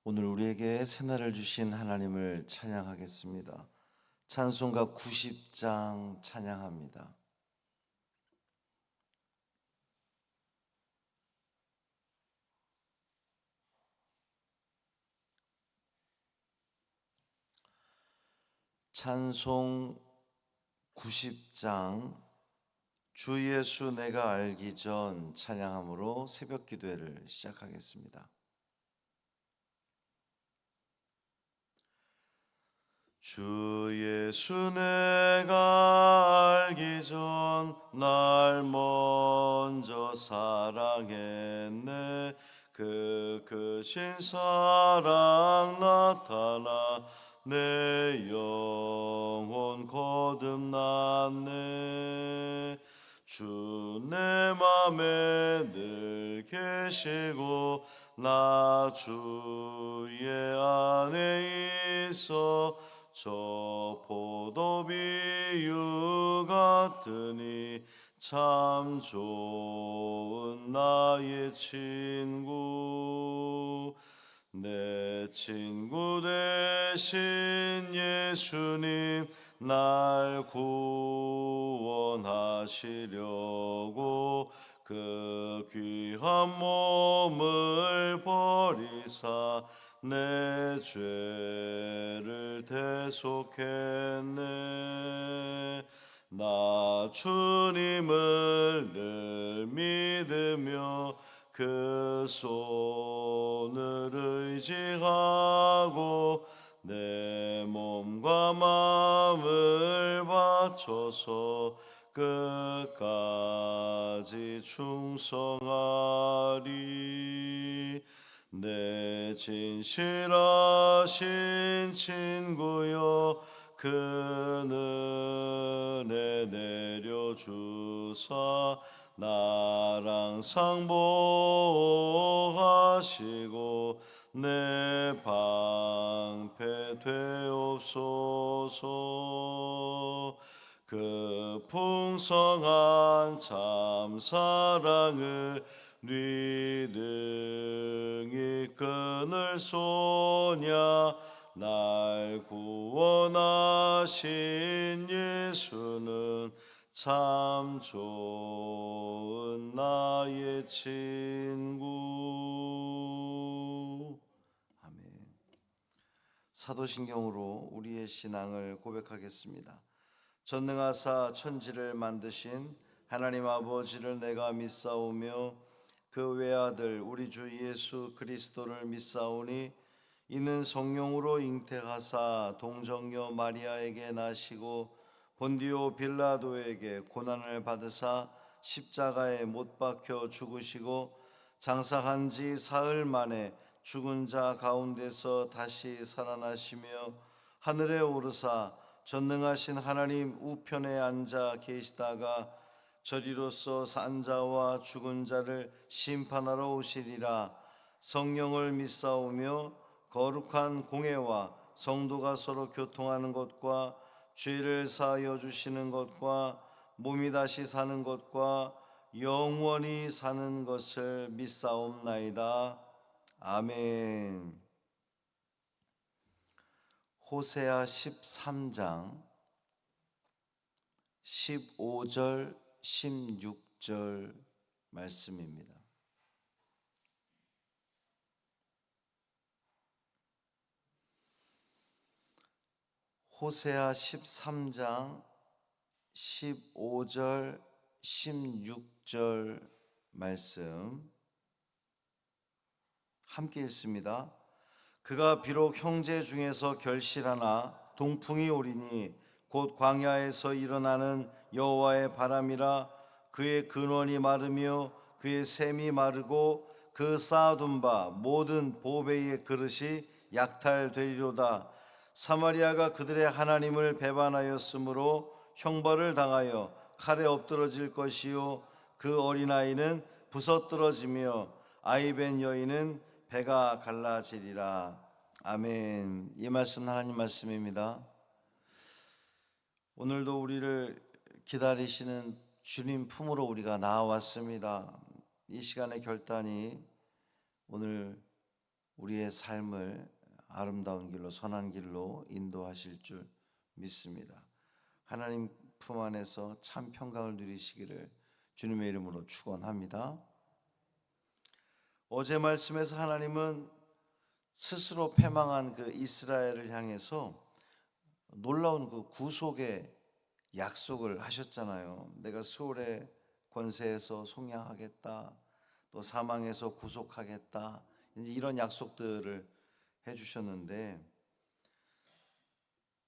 오늘 우리에게 새날을 주신 하나님을 찬양하겠습니다. 찬송가 90장 찬양합니다. 찬송 90장 주 예수 내가 알기 전 찬양함으로 새벽 기도회를 시작하겠습니다. 주 예수 내가 알기 전 날 먼저 사랑했네. 그 크신 사랑 나타나 내 영혼 거듭났네. 주 내 맘에 늘 계시고 나 주의 안에 있어 저 포도 비유 같으니 참 좋은 나의 친구. 내 친구 되신 예수님 날 구원하시려고 그 귀한 몸을 버리사 내 죄를 대속했네. 나 주님을 늘 믿으며 그 손을 의지하고 내 몸과 마음을 바쳐서 끝까지 충성하리. 내 진실하신 친구여 그 은혜 내려주사 나랑 상보하시고 내 방패 되옵소서. 그 풍성한 참 사랑을 뉘등이 끊을 소냐. 날 구원하신 예수는 참 좋은 나의 친구. 아멘. 사도신경으로 우리의 신앙을 고백하겠습니다. 전능하사 천지를 만드신 하나님 아버지를 내가 믿사오며 그 외아들 우리 주 예수 그리스도를 믿사오니 이는 성령으로 잉태하사 동정녀 마리아에게 나시고 본디오 빌라도에게 고난을 받으사 십자가에 못 박혀 죽으시고 장사한 지 사흘 만에 죽은 자 가운데서 다시 살아나시며 하늘에 오르사 전능하신 하나님 우편에 앉아 계시다가 저리로서 산 자와 죽은 자를 심판하러 오시리라. 성령을 믿사오며 거룩한 공회와 성도가 서로 교통하는 것과 죄를 사하여 주시는 것과 몸이 다시 사는 것과 영원히 사는 것을 믿사옵나이다. 아멘. 호세아 13장 15절 16절 말씀입니다. 호세아 13장 15절 16절 말씀 함께 읽습니다. 그가 비록 형제 중에서 결실하나 동풍이 오리니 곧 광야에서 일어나는 여호와의 바람이라. 그의 근원이 마르며 그의 샘이 마르고 그 쌓아둔 바 모든 보배의 그릇이 약탈되리로다. 사마리아가 그들의 하나님을 배반하였으므로 형벌을 당하여 칼에 엎드러질 것이요 그 어린아이는 부서뜨러지며 아이벤 여인은 배가 갈라지리라. 아멘. 이 말씀 하나님 말씀입니다. 오늘도 우리를 기다리시는 주님 품으로 우리가 나아왔습니다. 이 시간의 결단이 오늘 우리의 삶을 아름다운 길로, 선한 길로 인도하실 줄 믿습니다. 하나님 품 안에서 참 평강을 누리시기를 주님의 이름으로 축원합니다. 어제 말씀에서 하나님은 스스로 패망한 그 이스라엘을 향해서 놀라운 그 구속의 약속을 하셨잖아요. 내가 수월의 권세에서 속량하겠다, 또 사망에서 구속하겠다, 이제 이런 약속들을 해주셨는데,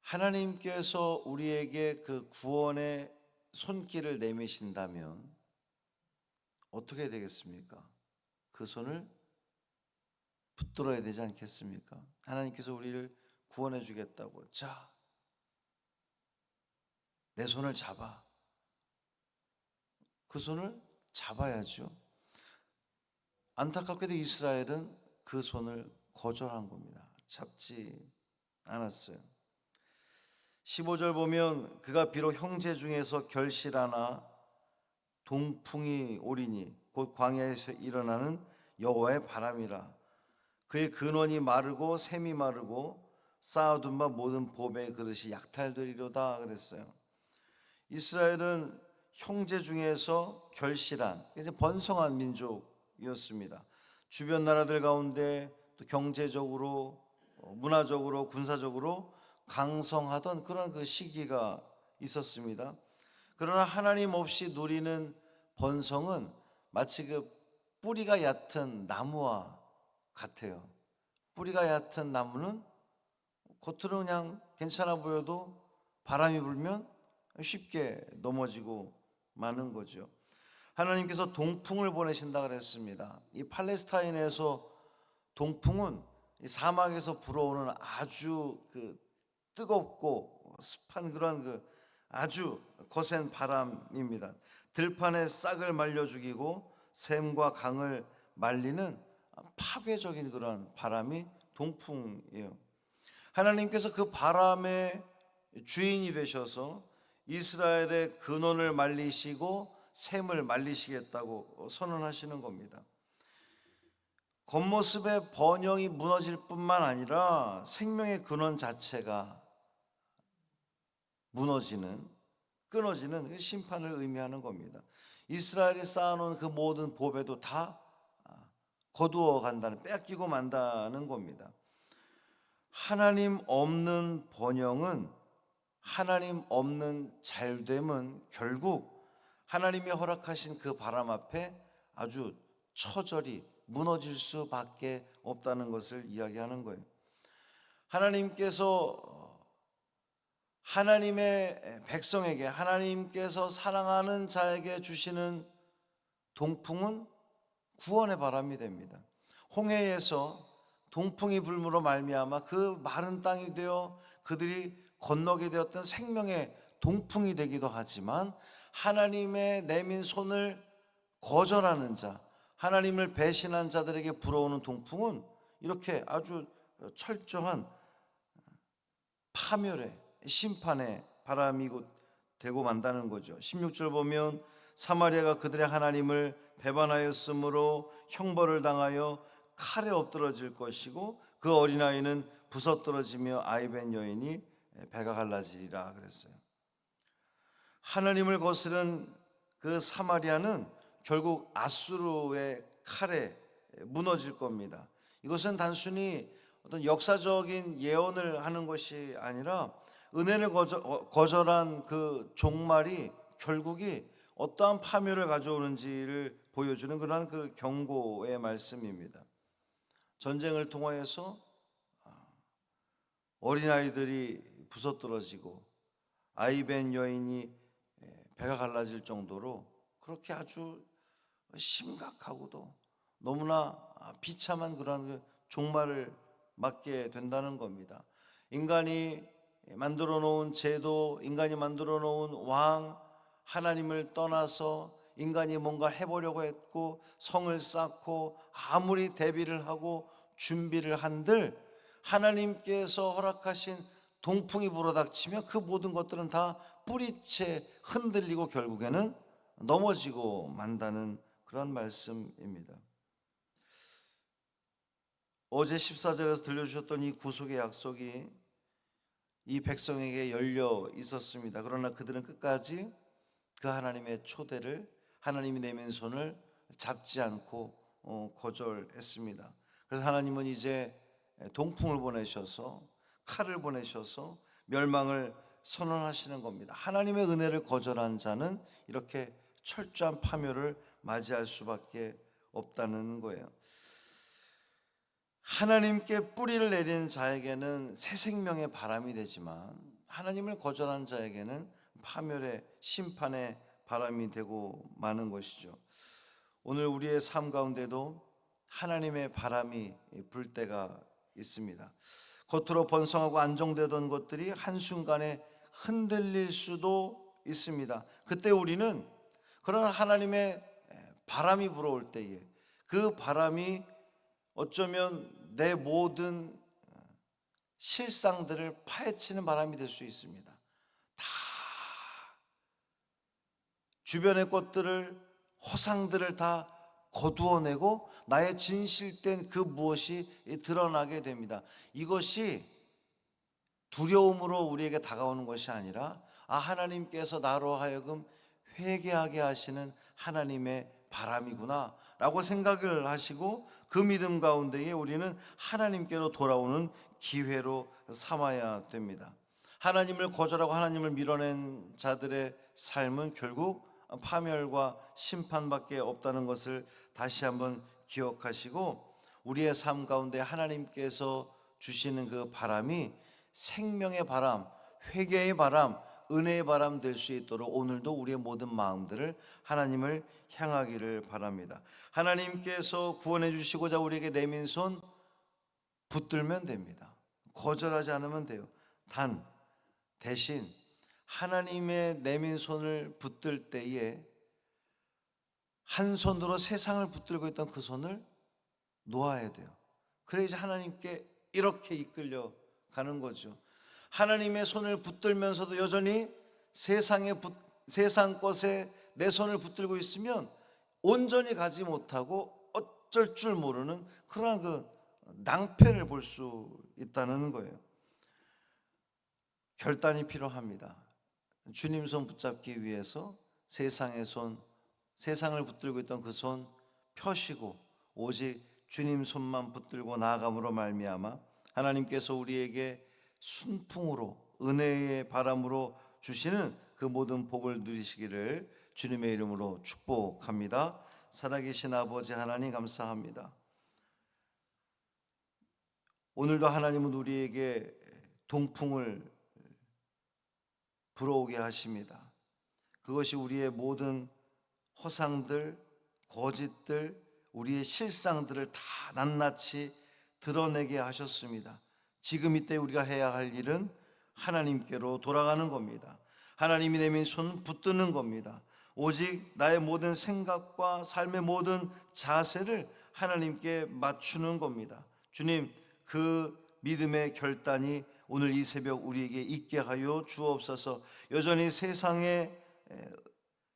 하나님께서 우리에게 그 구원의 손길을 내미신다면 어떻게 되겠습니까? 그 손을 붙들어야 되지 않겠습니까? 하나님께서 우리를 구원해 주겠다고, 자, 내 손을 잡아. 그 손을 잡아야죠. 안타깝게도 이스라엘은 그 손을 거절한 겁니다. 잡지 않았어요. 15절 보면 그가 비록 형제 중에서 결실하나 동풍이 오리니 곧 광야에서 일어나는 여호와의 바람이라. 그의 근원이 마르고 샘이 마르고 쌓아둔 바 모든 보배의 그릇이 약탈되리로다 그랬어요. 이스라엘은 형제 중에서 결실한, 이제 번성한 민족이었습니다. 주변 나라들 가운데 또 경제적으로, 문화적으로, 군사적으로 강성하던 그런 그 시기가 있었습니다. 그러나 하나님 없이 누리는 번성은 마치 그 뿌리가 얕은 나무와 같아요. 뿌리가 얕은 나무는 겉으로 그냥 괜찮아 보여도 바람이 불면 쉽게 넘어지고 마는 거죠. 하나님께서 동풍을 보내신다 그랬습니다. 이 팔레스타인에서 동풍은 이 사막에서 불어오는 아주 그 뜨겁고 습한 그런 그 아주 거센 바람입니다. 들판에 싹을 말려 죽이고 샘과 강을 말리는 파괴적인 그런 바람이 동풍이에요. 하나님께서 그 바람의 주인이 되셔서 이스라엘의 근원을 말리시고 샘을 말리시겠다고 선언하시는 겁니다. 겉모습의 번영이 무너질 뿐만 아니라 생명의 근원 자체가 무너지는, 끊어지는 심판을 의미하는 겁니다. 이스라엘이 쌓아놓은 그 모든 보배도 다 거두어 간다는, 뺏기고 만다는 겁니다. 하나님 없는 번영은, 하나님 없는 잘됨은 결국 하나님이 허락하신 그 바람 앞에 아주 처절히 무너질 수밖에 없다는 것을 이야기하는 거예요. 하나님께서 하나님의 백성에게, 하나님께서 사랑하는 자에게 주시는 동풍은 구원의 바람이 됩니다. 홍해에서 동풍이 불므로 말미암아 그 마른 땅이 되어 그들이 건너게 되었던 생명의 동풍이 되기도 하지만, 하나님의 내민 손을 거절하는 자, 하나님을 배신한 자들에게 불어오는 동풍은 이렇게 아주 철저한 파멸의, 심판의 바람이 되고 만다는 거죠. 16절 보면 사마리아가 그들의 하나님을 배반하였으므로 형벌을 당하여 칼에 엎드러질 것이고 그 어린아이는 부서떨어지며 아이벤 여인이 배가 갈라지리라 그랬어요. 하나님을 거스른 그 사마리아는 결국 아수르의 칼에 무너질 겁니다. 이것은 단순히 어떤 역사적인 예언을 하는 것이 아니라 은혜를 거절한 그 종말이 결국이 어떠한 파멸을 가져오는지를 보여주는 그러한 그 경고의 말씀입니다. 전쟁을 통하여서 어린아이들이 부서떨어지고 아이벤 여인이 배가 갈라질 정도로 그렇게 아주 심각하고도 너무나 비참한 그러한 그 종말을 맞게 된다는 겁니다. 인간이 만들어 놓은 제도, 인간이 만들어 놓은 왕, 하나님을 떠나서 인간이 뭔가 해보려고 했고 성을 쌓고 아무리 대비를 하고 준비를 한들 하나님께서 허락하신 동풍이 불어닥치면 그 모든 것들은 다 뿌리채 흔들리고 결국에는 넘어지고 만다는 그런 말씀입니다. 어제 14절에서 들려주셨던 이 구속의 약속이 이 백성에게 열려 있었습니다. 그러나 그들은 끝까지 그 하나님의 초대를, 하나님이 내민 손을 잡지 않고 거절했습니다. 그래서 하나님은 이제 동풍을 보내셔서, 칼을 보내셔서 멸망을 선언하시는 겁니다. 하나님의 은혜를 거절한 자는 이렇게 철저한 파멸을 맞이할 수밖에 없다는 거예요. 하나님께 뿌리를 내린 자에게는 새 생명의 바람이 되지만, 하나님을 거절한 자에게는 파멸의, 심판의 바람이 되고 마는 것이죠. 오늘 우리의 삶 가운데도 하나님의 바람이 불 때가 있습니다. 겉으로 번성하고 안정되던 것들이 한순간에 흔들릴 수도 있습니다. 그때 우리는 그런 하나님의 바람이 불어올 때에 그 바람이 어쩌면 내 모든 실상들을 파헤치는 바람이 될 수 있습니다. 다 주변의 것들을, 허상들을 다 거두어내고 나의 진실된 그 무엇이 드러나게 됩니다. 이것이 두려움으로 우리에게 다가오는 것이 아니라, 하나님께서 나로 하여금 회개하게 하시는 하나님의 바람이구나 라고 생각을 하시고, 그 믿음 가운데에 우리는 하나님께로 돌아오는 기회로 삼아야 됩니다. 하나님을 거절하고 하나님을 밀어낸 자들의 삶은 결국 파멸과 심판밖에 없다는 것을 다시 한번 기억하시고, 우리의 삶 가운데 하나님께서 주시는 그 바람이 생명의 바람, 회개의 바람, 은혜의 바람 될 수 있도록 오늘도 우리의 모든 마음들을 하나님을 향하기를 바랍니다. 하나님께서 구원해 주시고자 우리에게 내민 손 붙들면 됩니다. 거절하지 않으면 돼요. 단 대신 하나님의 내민 손을 붙들 때에 한 손으로 세상을 붙들고 있던 그 손을 놓아야 돼요. 그래야지 하나님께 이렇게 이끌려 가는 거죠. 하나님의 손을 붙들면서도 여전히 세상 것에 내 손을 붙들고 있으면 온전히 가지 못하고 어쩔 줄 모르는 그러한 그 낭패를 볼 수 있다는 거예요. 결단이 필요합니다. 주님 손 붙잡기 위해서 세상의 손, 세상을 붙들고 있던 그 손 펴시고 오직 주님 손만 붙들고 나아감으로 말미암아 하나님께서 우리에게 순풍으로, 은혜의 바람으로 주시는 그 모든 복을 누리시기를 주님의 이름으로 축복합니다. 살아계신 아버지 하나님 감사합니다. 오늘도 하나님은 우리에게 동풍을 불어오게 하십니다. 그것이 우리의 모든 허상들, 거짓들, 우리의 실상들을 다 낱낱이 드러내게 하셨습니다. 지금 이때 우리가 해야 할 일은 하나님께로 돌아가는 겁니다. 하나님이 내민 손 붙드는 겁니다. 오직 나의 모든 생각과 삶의 모든 자세를 하나님께 맞추는 겁니다. 주님, 그 믿음의 결단이 오늘 이 새벽 우리에게 있게 하여 주옵소서. 여전히 세상의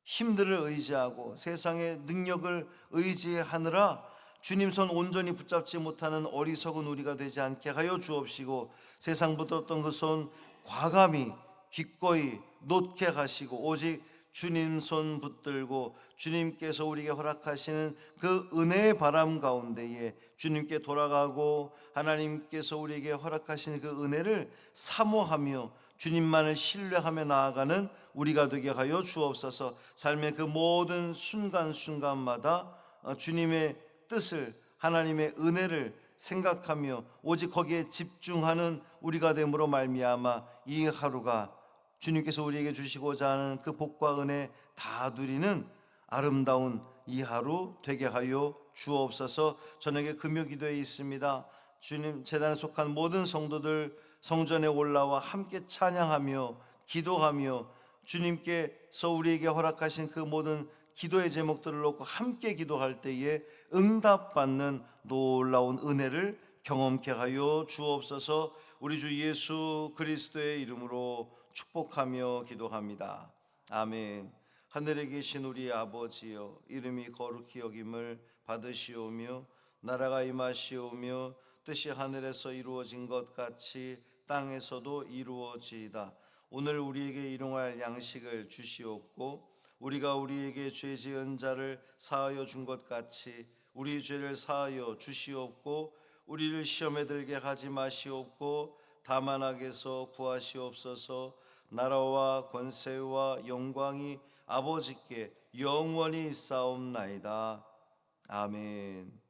힘들을 의지하고 세상의 능력을 의지하느라 주님 손 온전히 붙잡지 못하는 어리석은 우리가 되지 않게 하여 주옵시고, 세상 붙들었던 그 손 과감히 기꺼이 놓게 하시고 오직 주님 손 붙들고 주님께서 우리에게 허락하시는 그 은혜의 바람 가운데에 주님께 돌아가고 하나님께서 우리에게 허락하시는 그 은혜를 사모하며 주님만을 신뢰하며 나아가는 우리가 되게 하여 주옵소서. 삶의 그 모든 순간순간마다 주님의 뜻을, 하나님의 은혜를 생각하며 오직 거기에 집중하는 우리가 됨으로 말미암아 이 하루가 주님께서 우리에게 주시고자 하는 그 복과 은혜 다 누리는 아름다운 이 하루 되게 하여 주옵소서. 저녁에 금요 기도에 있습니다. 주님 재단에 속한 모든 성도들 성전에 올라와 함께 찬양하며 기도하며 주님께서 우리에게 허락하신 그 모든 기도의 제목들을 놓고 함께 기도할 때에 응답받는 놀라운 은혜를 경험케 하여 주옵소서. 우리 주 예수 그리스도의 이름으로 축복하며 기도합니다. 아멘. 하늘에 계신 우리 아버지여, 이름이 거룩히 여김을 받으시오며 나라가 임하시오며 뜻이 하늘에서 이루어진 것 같이 땅에서도 이루어지이다. 오늘 우리에게 일용할 양식을 주시옵고 우리가 우리에게 죄 지은 자를 사하여 준 것 같이 우리 죄를 사하여 주시옵고 우리를 시험에 들게 하지 마시옵고 다만 악에서 구하시옵소서. 나라와 권세와 영광이 아버지께 영원히 있사옵나이다. 아멘.